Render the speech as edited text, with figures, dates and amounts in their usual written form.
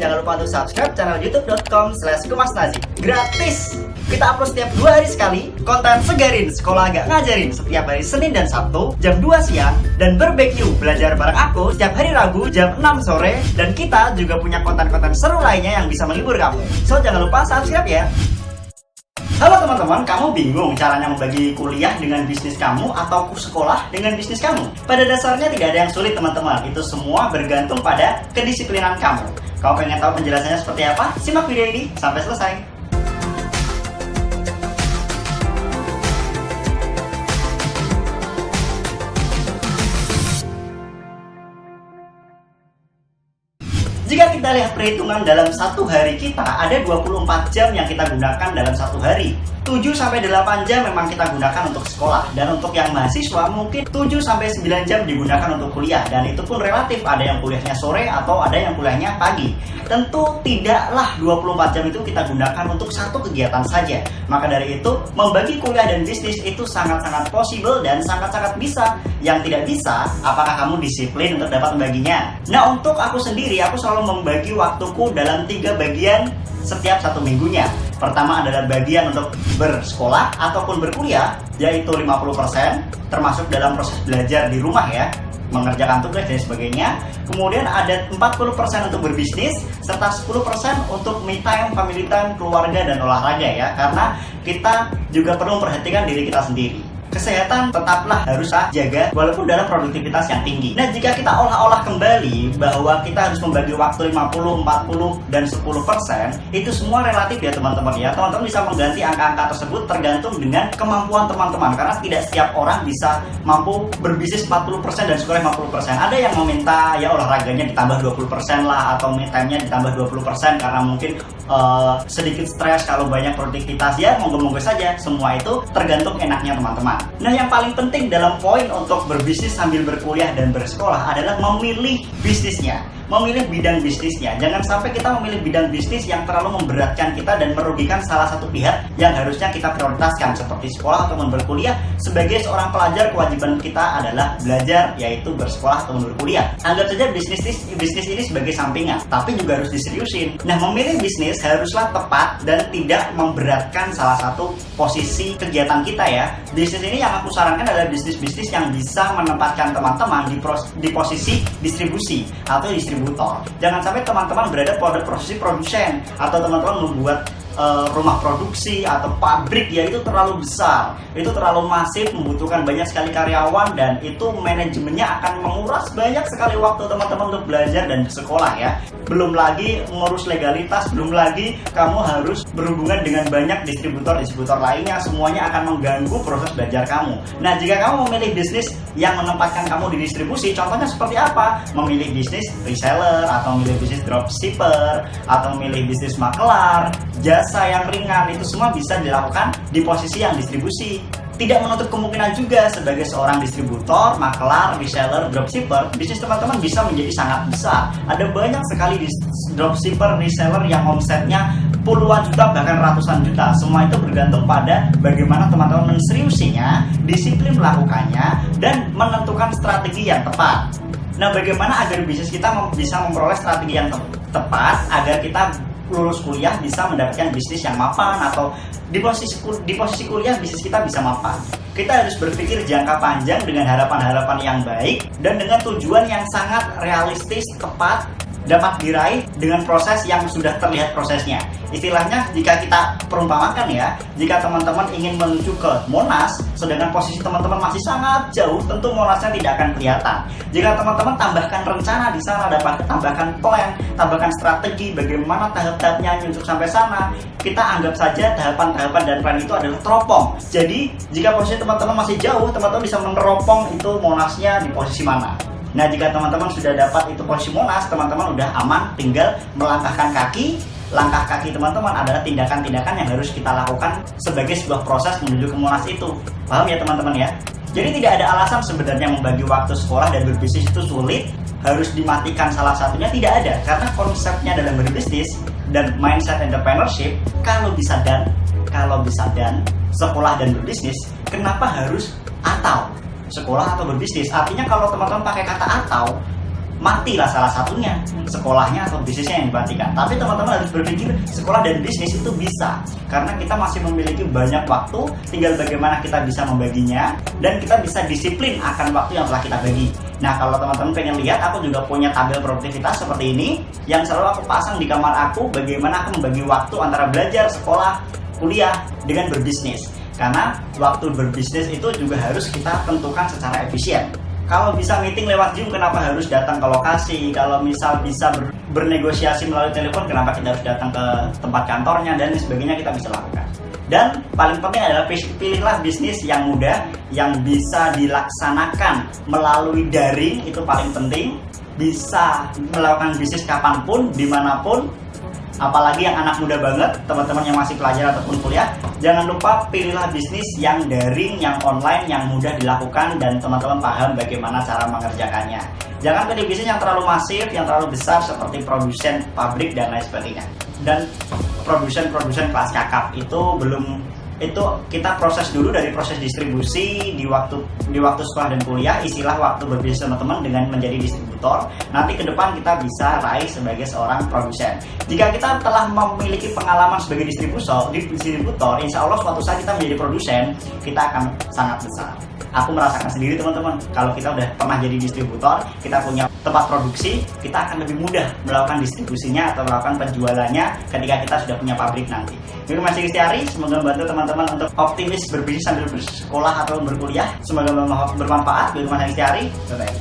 jangan lupa untuk subscribe channel youtube.com/kumasnazi. Gratis! Kita upload setiap 2 hari sekali, konten segarin, sekolah agak ngajarin setiap hari Senin dan Sabtu, jam 2 siang, dan barbecue belajar bareng aku setiap hari Rabu jam 6 sore, dan kita juga punya konten-konten seru lainnya yang bisa menghibur kamu. So, jangan lupa subscribe ya! Halo teman-teman, kamu bingung caranya membagi kuliah dengan bisnis kamu atau sekolah dengan bisnis kamu? Pada dasarnya tidak ada yang sulit teman-teman, itu semua bergantung pada kedisiplinan kamu. Kamu pengen tahu penjelasannya seperti apa? Simak video ini sampai selesai. Jika kita lihat perhitungan dalam satu hari kita, ada 24 jam yang kita gunakan dalam satu hari. 7-8 jam memang kita gunakan untuk sekolah, dan untuk yang mahasiswa mungkin 7-9 jam digunakan untuk kuliah, dan itu pun relatif, ada yang kuliahnya sore atau ada yang kuliahnya pagi. Tentu tidaklah 24 jam itu kita gunakan untuk satu kegiatan saja. Maka dari itu, membagi kuliah dan bisnis itu sangat-sangat possible dan sangat-sangat bisa. Yang tidak bisa, apakah kamu disiplin untuk dapat membaginya? Nah, untuk aku sendiri, aku selalu membagi waktuku dalam 3 bagian setiap 1 minggunya. Pertama adalah bagian untuk bersekolah ataupun berkuliah, yaitu 50%, termasuk dalam proses belajar di rumah ya, mengerjakan tugas dan sebagainya. Kemudian ada 40% untuk berbisnis, serta 10% untuk me time, family time, keluarga, dan olahraga ya. Karena kita juga perlu memperhatikan diri kita sendiri. Kesehatan tetaplah harus jaga walaupun dalam produktivitas yang tinggi. Nah, jika kita olah-olah kembali bahwa kita harus membagi waktu 50, 40, dan 10%, itu semua relatif ya teman-teman ya. Teman-teman bisa mengganti angka-angka tersebut tergantung dengan kemampuan teman-teman, karena tidak setiap orang bisa mampu berbisnis 40% dan sekolah 50%. Ada yang meminta ya olahraganya ditambah 20% lah, atau me time-nya ditambah 20% karena mungkin sedikit stres kalau banyak produktivitas. Ya monggo-monggo saja, semua itu tergantung enaknya teman-teman. Nah, yang paling penting dalam poin untuk berbisnis sambil berkuliah dan bersekolah adalah memilih bisnisnya, memilih bidang bisnisnya. Jangan sampai kita memilih bidang bisnis yang terlalu memberatkan kita dan merugikan salah satu pihak yang harusnya kita prioritaskan, seperti sekolah ataupun berkuliah. Sebagai seorang pelajar, kewajiban kita adalah belajar, yaitu bersekolah ataupun berkuliah. Anggap saja bisnis ini sebagai sampingan, tapi juga harus diseriusin. Nah, memilih bisnis haruslah tepat dan tidak memberatkan salah satu posisi kegiatan kita ya. Bisnis ini yang aku sarankan adalah bisnis-bisnis yang bisa menempatkan teman-teman di posisi distribusi atau distributor. Jangan sampai teman-teman berada pada posisi produsen, atau teman-teman membuat rumah produksi atau pabrik ya, itu terlalu besar, itu terlalu masif, membutuhkan banyak sekali karyawan, dan itu manajemennya akan menguras banyak sekali waktu teman-teman untuk belajar dan sekolah ya. Belum lagi mengurus legalitas, belum lagi kamu harus berhubungan dengan banyak distributor lainnya, semuanya akan mengganggu proses belajar kamu. Nah, jika kamu memilih bisnis yang menempatkan kamu di distribusi, contohnya seperti apa? Memilih bisnis reseller, atau memilih bisnis dropshipper, atau memilih bisnis makelar, jasa yang ringan, itu semua bisa dilakukan di posisi yang distribusi. Tidak menutup kemungkinan juga sebagai seorang distributor, makelar, reseller, dropshipper, bisnis teman-teman bisa menjadi sangat besar. Ada banyak sekali dropshipper, reseller yang omsetnya puluhan juta bahkan ratusan juta. Semua itu bergantung pada bagaimana teman-teman menseriusinya, disiplin melakukannya, dan menentukan strategi yang tepat. Nah, bagaimana agar bisnis kita bisa memperoleh strategi yang tepat agar kita lulus kuliah bisa mendapatkan bisnis yang mapan, atau di posisi kuliah bisnis kita bisa mapan. Kita harus berpikir jangka panjang dengan harapan-harapan yang baik dan dengan tujuan yang sangat realistis, tepat, dapat diraih dengan proses yang sudah terlihat prosesnya. Istilahnya, jika kita perumpamakan ya, jika teman-teman ingin menuju ke Monas, sedangkan posisi teman-teman masih sangat jauh, tentu Monasnya tidak akan kelihatan. Jika teman-teman tambahkan rencana di sana, dapat tambahkan plan, tambahkan strategi, bagaimana tahap-tahapnya untuk sampai sana, kita anggap saja tahapan-tahapan dan plan itu adalah teropong. Jadi, jika posisi teman-teman masih jauh, teman-teman bisa meneropong itu Monasnya di posisi mana. Nah, jika teman-teman sudah dapat itu posisi Monas, teman-teman udah aman, tinggal melangkahkan kaki. Langkah kaki teman-teman adalah tindakan-tindakan yang harus kita lakukan sebagai sebuah proses menuju ke Monas itu. Paham ya teman-teman ya? Jadi tidak ada alasan sebenarnya membagi waktu sekolah dan berbisnis itu sulit, harus dimatikan salah satunya, tidak ada. Karena konsepnya dalam berbisnis dan mindset entrepreneurship, kalau bisa dan sekolah dan berbisnis, kenapa harus atau sekolah atau berbisnis? Artinya kalau teman-teman pakai kata atau, mati lah salah satunya, sekolahnya atau bisnisnya yang dimatikan. Tapi teman-teman harus berpikir sekolah dan bisnis itu bisa, karena kita masih memiliki banyak waktu, tinggal bagaimana kita bisa membaginya dan kita bisa disiplin akan waktu yang telah kita bagi. Nah, kalau teman-teman pengen lihat, aku juga punya tabel produktivitas seperti ini yang selalu aku pasang di kamar aku, bagaimana aku membagi waktu antara belajar, sekolah, kuliah dengan berbisnis. Karena waktu berbisnis itu juga harus kita tentukan secara efisien. Kalau bisa meeting lewat Zoom, kenapa harus datang ke lokasi? Kalau misal bisa bernegosiasi melalui telepon, kenapa kita harus datang ke tempat kantornya dan sebagainya, kita bisa lakukan. Dan paling penting adalah pilihlah bisnis yang mudah, yang bisa dilaksanakan melalui daring, itu paling penting. Bisa melakukan bisnis kapanpun, dimanapun. Apalagi yang anak muda banget, teman-teman yang masih pelajar ataupun kuliah, jangan lupa pilihlah bisnis yang daring, yang online, yang mudah dilakukan, dan teman-teman paham bagaimana cara mengerjakannya. Jangan pilih bisnis yang terlalu masif, yang terlalu besar seperti produsen pabrik dan lain sebagainya. Dan produsen kelas kakap itu kita proses dulu dari proses distribusi di waktu sekolah dan kuliah. Isilah waktu berbisnis teman-teman dengan menjadi distributor. Nanti ke depan kita bisa raih sebagai seorang produsen. Jika kita telah memiliki pengalaman sebagai distributor, insya Allah suatu saat kita menjadi produsen, kita akan sangat besar. Aku merasakan sendiri teman-teman, kalau kita udah pernah jadi distributor, kita punya tempat produksi, kita akan lebih mudah melakukan distribusinya atau melakukan penjualannya ketika kita sudah punya pabrik nanti. Jadi Mas Istiari, semoga membantu teman-teman untuk optimis berbisnis sambil bersekolah atau berkuliah. Semoga bermanfaat. Bagi Mas Istiari, bye-bye.